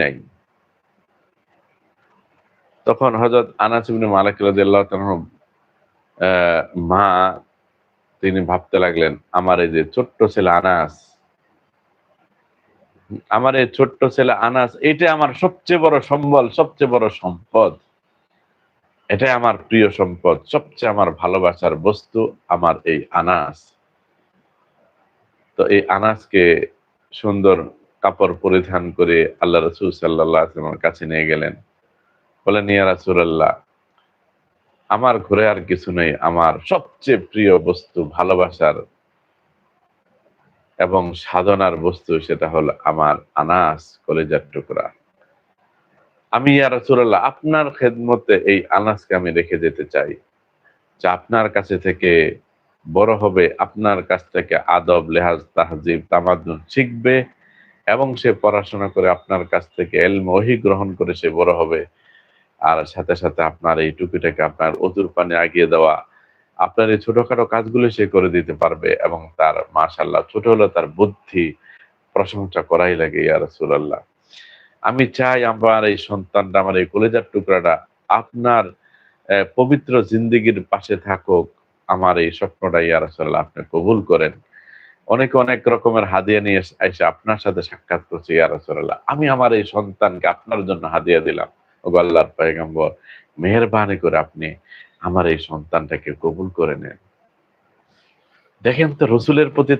নাই। তখন হযরত আনাস ইবনে মালিক রাদিয়াল্লাহু তাআলা মা তিনি ভাবতে লাগলেন, আমার এই যে ছোট্ট ছেলে আনাস, আমার এই ছোট্ট ছেলে আনাস, এইটা আমার সবচেয়ে বড় সম্বল, সবচেয়ে বড় সম্পদ। এটাই আমার প্রিয় সম্পদ, সবচেয়ে আমার ভালোবাসার বস্তু আমার এই আনাস। তো এই আনাসকে সুন্দর কাপড় পরিধান করে আল্লাহ রাসূল সাল্লাল্লাহু আলাইহি ওয়াসাল্লামের কাছে নিয়ে গেলেন। বললেন, ইয়া রাসূলাল্লাহ, আমার ঘরে আর কিছু নেই, আমার সবচেয়ে প্রিয় বস্তু, ভালোবাসার এবং সাধনার বস্তু, সেটা হলো আমার আনাস, কলিজার টুকরা। আমি ইয়া রাসূলুল্লাহ আপনার খেদমতে এই আনাসকে আমি রেখে যেতে চাই। যে আপনার কাছে থেকে বড় হবে, আপনার কাছ থেকে আদব, লেহাজ, তাহজিব, তামাদ্দুন শিখবে এবং সে পড়াশোনা করে আপনার কাছ থেকে ইলম, ওহী গ্রহণ করে সে বড় হবে। আর সাথে, সাথে আপনার এই টুপিটাকে আপনার অজুর পানি আগিয়ে দেওয়া, আপনার এই ছোটখাটো কাজগুলো সে করে দিতে পারবে এবং তার মাশাআল্লাহ ছোট হলেও তার বুদ্ধি প্রশংসা করাই লাগে ইয়া রাসূলুল্লাহ। আমি চাই আমার এই সন্তানটা, আমার এই কলিজার টুকরাটা আপনার পবিত্র জিন্দেগির পাশে থাকুক। আমার এই স্বপ্নটা ইয়া রাসূলুল্লাহ আপনি কবুল করেন। অনেকে অনেক রকমের হাদিয়া নিয়ে আইসা আপনার সাথে সাক্ষাৎ করছে ইয়া রাসূলুল্লাহ। আমি আমার এই সন্তানকে আপনার জন্য হাদিয়া দিলাম। ওগো আল্লাহর পয়গম্বর, মেহেরবানি করে আপনি আমার এই সন্তানটাকে কবুল করে নেন। দেখেন তো রাসূলের প্রতি